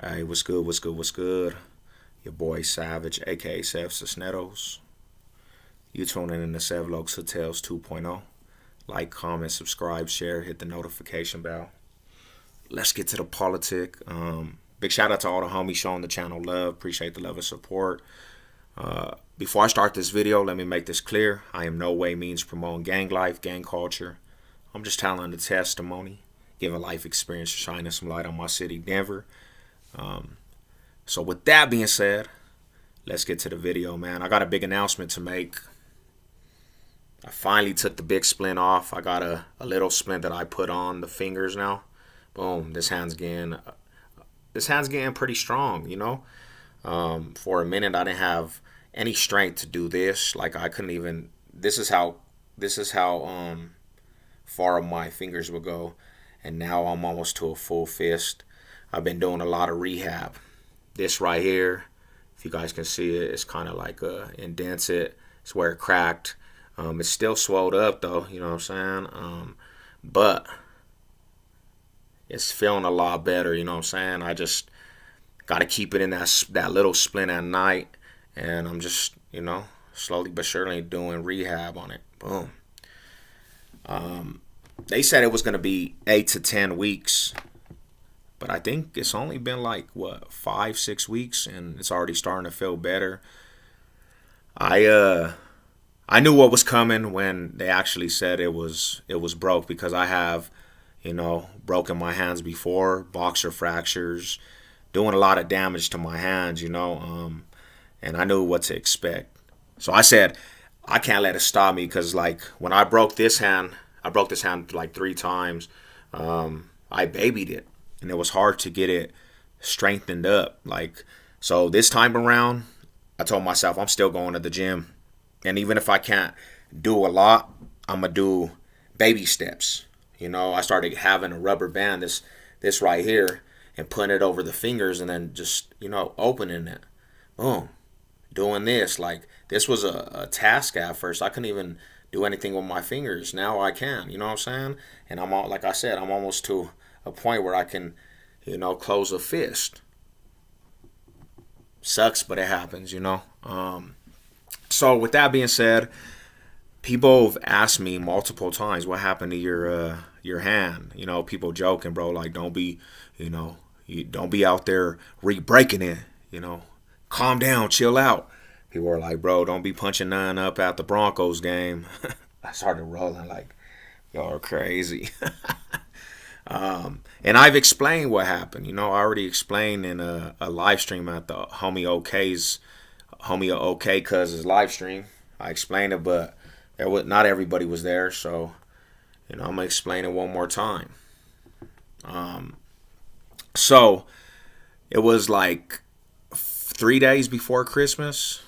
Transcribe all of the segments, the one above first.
Hey, what's good? What's good? What's good? Your boy Savage, aka Sev Cisneros. You tuning in to Sev Lokes Hotels 2.0. Like, comment, subscribe, share, hit the notification bell. Let's get to the politic. Big shout out to all the homies showing the channel love. Appreciate the love and support. Before I start this video, let me make this clear. I am no way means promoting gang life, gang culture. I'm just telling the testimony, giving life experience, shining some light on my city, Denver. So with that being said, let's get to the video, man. I got a big announcement to make. I finally took the big splint off. I got a little splint that I put on the fingers now. Boom, this hand's getting pretty strong, you know. For a minute I didn't have any strength to do this. Like I couldn't even this is how far my fingers would go, and now I'm almost to a full fist. I've been doing a lot of rehab. This right here, if you guys can see it, it's kind of like indented. It's where it cracked. It's still swelled up though, you know what I'm saying? But it's feeling a lot better, you know what I'm saying? I just got to keep it in that little splint at night, and I'm just, slowly but surely doing rehab on it. Boom. They said it was going to be 8 to 10 weeks. But I think it's only been like 5-6 weeks, and it's already starting to feel better. I knew what was coming when they actually said it was broke, because I have, broken my hands before, boxer fractures, doing a lot of damage to my hands, and I knew what to expect. So I said I can't let it stop me, because like when I broke this hand like 3 times. I babied it. And it was hard to get it strengthened up. So this time around, I told myself I'm still going to the gym. And even if I can't do a lot, I'm going to do baby steps. I started having a rubber band, this right here, and putting it over the fingers, and then just, opening it. Boom. Doing this. Like, this was a task at first. I couldn't even do anything with my fingers. Now I can. You know what I'm saying? And like I said, I'm almost to a point where I can, close a fist. Sucks, but it happens, So with that being said, people have asked me multiple times, what happened to your hand? People joking, bro, like don't be out there re-breaking it, calm down, chill out. People are like, bro, don't be punching none up at the Broncos game. I started rolling like, y'all are crazy. And I've explained what happened. I already explained in a live stream at the Homie OK Cuz's live stream. I explained it, but not everybody was there, so I'm gonna explain it one more time. So it was like 3 days before Christmas.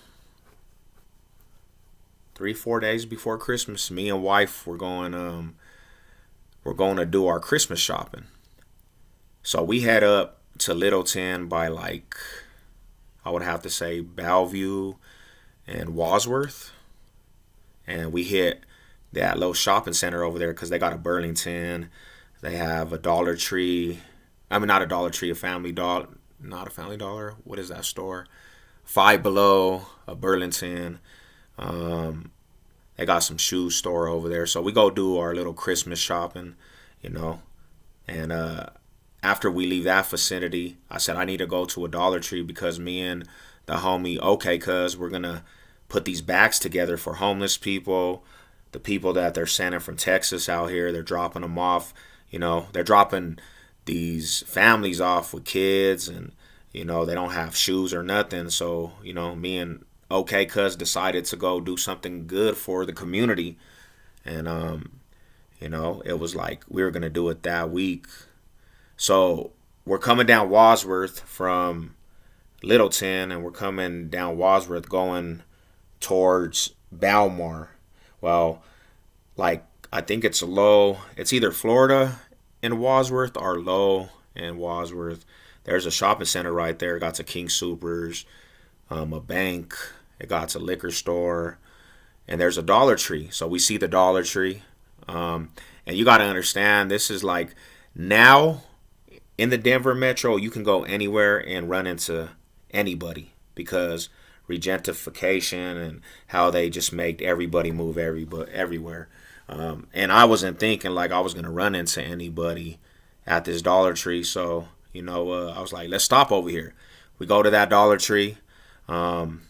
3-4 days before Christmas, me and wife were going to do our Christmas shopping. So we head up to Littleton by I would have to say Bellevue and Wadsworth. And we hit that little shopping center over there because they got a Burlington. They have a Dollar Tree. I mean, not a Dollar Tree, a Family Dollar. Not a Family Dollar. What is that store? Five Below, a Burlington. They got some shoe store over there. So we go do our little Christmas shopping, And after we leave that vicinity, I said I need to go to a Dollar Tree, because me and the homie OK Cuz, we're going to put these bags together for homeless people, the people that they're sending from Texas out here. They're dropping them off. They're dropping these families off with kids, and, they don't have shoes or nothing. So, me and OK Cuz decided to go do something good for the community. And, it was like we were going to do it that week. So we're coming down Wadsworth from Littleton, and we're coming down Wadsworth going towards Balmar. Well, I think it's either Florida in Wadsworth or Low in Wadsworth. There's a shopping center right there. It got to King Soopers, a bank. It got to liquor store, and there's a Dollar Tree. So we see the Dollar Tree. And you got to understand, this is like now in the Denver metro, you can go anywhere and run into anybody because regentification and how they just make everybody move everywhere. And I wasn't thinking like I was gonna run into anybody at this Dollar Tree, so I was like, let's stop over here. We go to that Dollar Tree. And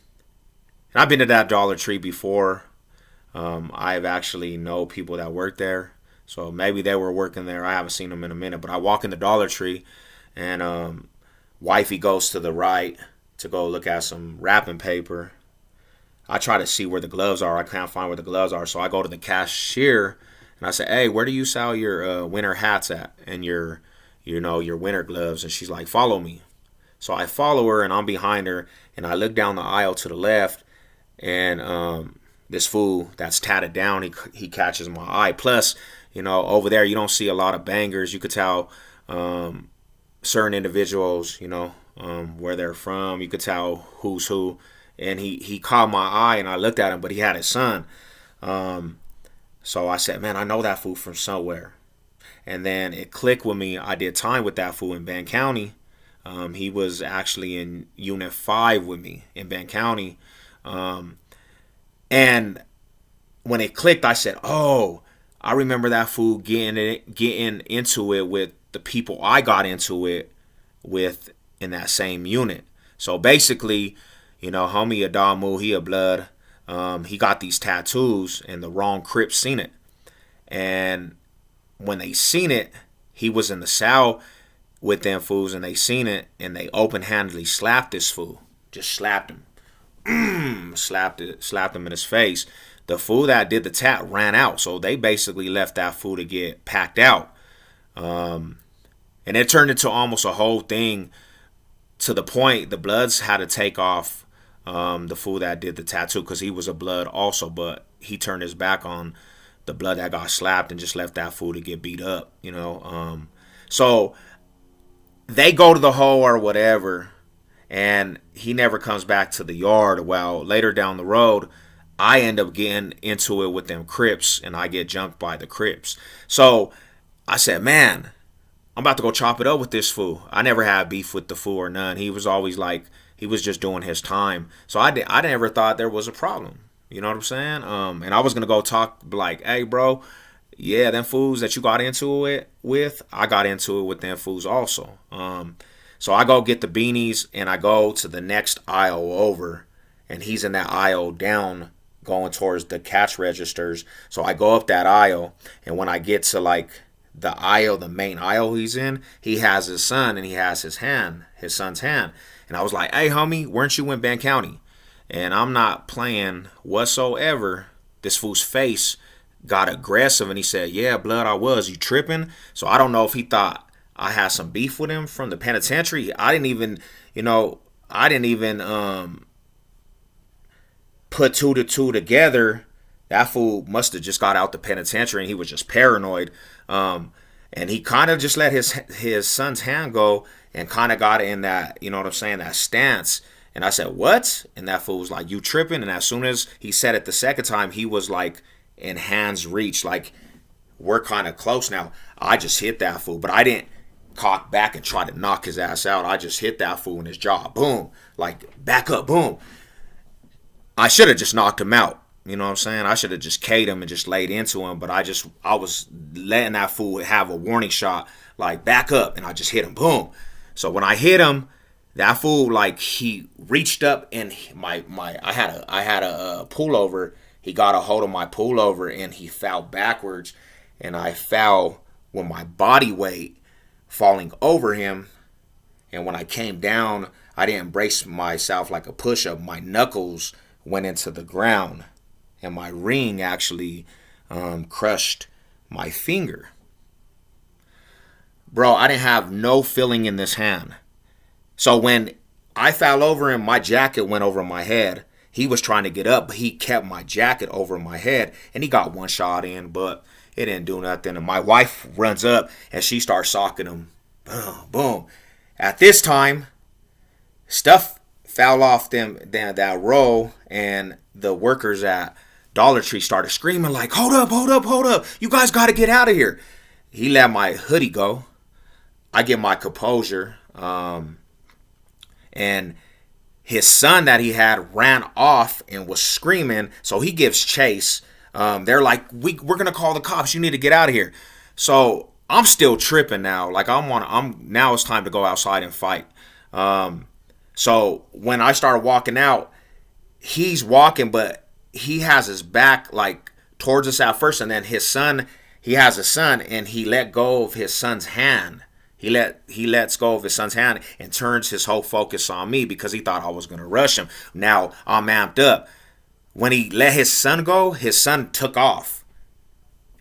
I've been to that Dollar Tree before. I've actually know people that work there. So maybe they were working there. I haven't seen them in a minute. But I walk in the Dollar Tree and wifey goes to the right to go look at some wrapping paper. I try to see where the gloves are. I can't find where the gloves are. So I go to the cashier and I say, hey, where do you sell your winter hats at and your winter gloves? And she's like, follow me. So I follow her and I'm behind her and I look down the aisle to the left and this fool that's tatted down, he catches my eye. Plus, over there you don't see a lot of bangers. You could tell certain individuals, where they're from. You could tell who's who. And he caught my eye and I looked at him, but he had his son. So I said, man, I know that fool from somewhere. And then it clicked with me. I did time with that fool in Van County. He was actually in Unit 5 with me in Van County. And when it clicked, I said, oh, I remember that fool getting into it with the people I got into it with in that same unit. So basically, homie Adamu, he a blood. He got these tattoos and the wrong Crips seen it. And when they seen it, he was in the cell with them fools and they seen it and they open-handedly slapped this fool. Just slapped him. Slapped him in his face. The fool that did the tat ran out, so they basically left that fool to get packed out. And it turned into almost a whole thing to the point the Bloods had to take off the fool that did the tattoo because he was a Blood also, but he turned his back on the Blood that got slapped and just left that fool to get beat up, So they go to the hole or whatever, and he never comes back to the yard. Well, later down the road, I end up getting into it with them Crips, and I get jumped by the Crips. So I said, man, I'm about to go chop it up with this fool. I never had beef with the fool or none. He was always like, he was just doing his time. So I never thought there was a problem. You know what I'm saying? And I was going to go talk like, hey, bro, yeah, them fools that you got into it with, I got into it with them fools also. So I go get the beanies and I go to the next aisle over, and he's in that aisle down going towards the cash registers. So I go up that aisle, and when I get to like the aisle, the main aisle he's in, he has his son and he has his son's hand. And I was like, hey, homie, weren't you in Van County? And I'm not playing whatsoever. This fool's face got aggressive and he said, yeah, blood, I was. You tripping? So I don't know if he thought I had some beef with him from the penitentiary. I didn't even put two to two together. That fool must have just got out the penitentiary and he was just paranoid. And he kind of just let his son's hand go and kind of got in that, that stance. And I said, what? And that fool was like, you tripping? And as soon as he said it the second time, he was like in hand's reach, like we're kind of close now. I just hit that fool, but I didn't cock back and try to knock his ass out. I just hit that fool in his jaw. Boom. Like, back up, boom. I should have just knocked him out. You know what I'm saying? I should have just K'd him and just laid into him, but I was letting that fool have a warning shot, like back up, and I just hit him, boom. So when I hit him, that fool, like, he reached up and I had a pullover. He got a hold of my pullover and he fell backwards, and I fell with my body weight falling over him. And when I came down, I didn't brace myself like a push-up. My knuckles went into the ground, and my ring actually crushed my finger. Bro, I didn't have no feeling in this hand. So when I fell over and my jacket went over my head, he was trying to get up, but he kept my jacket over my head, and he got one shot in, but it didn't do nothing. And my wife runs up, and she starts socking him. Boom, boom. At this time, stuff fell off that row, and the workers at Dollar Tree started screaming like, hold up, you guys got to get out of here. He let my hoodie go. I get my composure. And his son that he had ran off and was screaming. So he gives chase. They're like, we're gonna call the cops. You need to get out of here. So I'm still tripping now. Like I'm now it's time to go outside and fight. So when I started walking out, he's walking, but he has his back like towards us at first, and then his son, he has a son, and he let go of his son's hand. He lets go of his son's hand and turns his whole focus on me because he thought I was gonna rush him. Now I'm amped up. When he let his son go, his son took off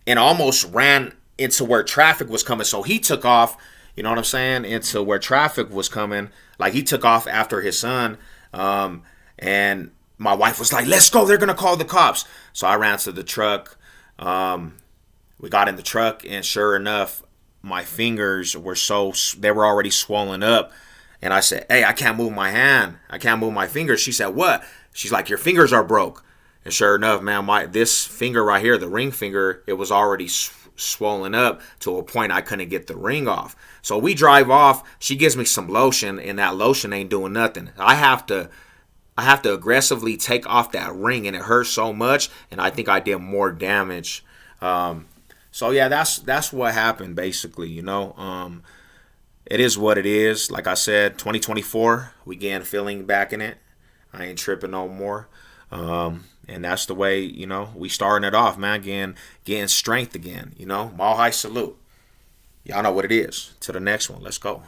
and almost ran into where traffic was coming. So he took off, you know what I'm saying, into where traffic was coming. Like he took off after his son. And my wife was like, let's go, they're going to call the cops. So I ran to the truck. We got in the truck, and sure enough, my fingers were they were already swollen up. And I said, hey, I can't move my hand. I can't move my fingers. She said, what? She's like, your fingers are broke. And sure enough, man, this finger right here, the ring finger, it was already swollen up to a point I couldn't get the ring off. So we drive off. She gives me some lotion, and that lotion ain't doing nothing. I have to aggressively take off that ring, and it hurts so much, and I think I did more damage. So yeah, that's what happened basically. It is what it is. Like I said, 2024, we getting feeling back in it. I ain't tripping no more. And that's the way, we starting it off, man. Getting strength again, Mile high salute. Y'all know what it is. To the next one. Let's go.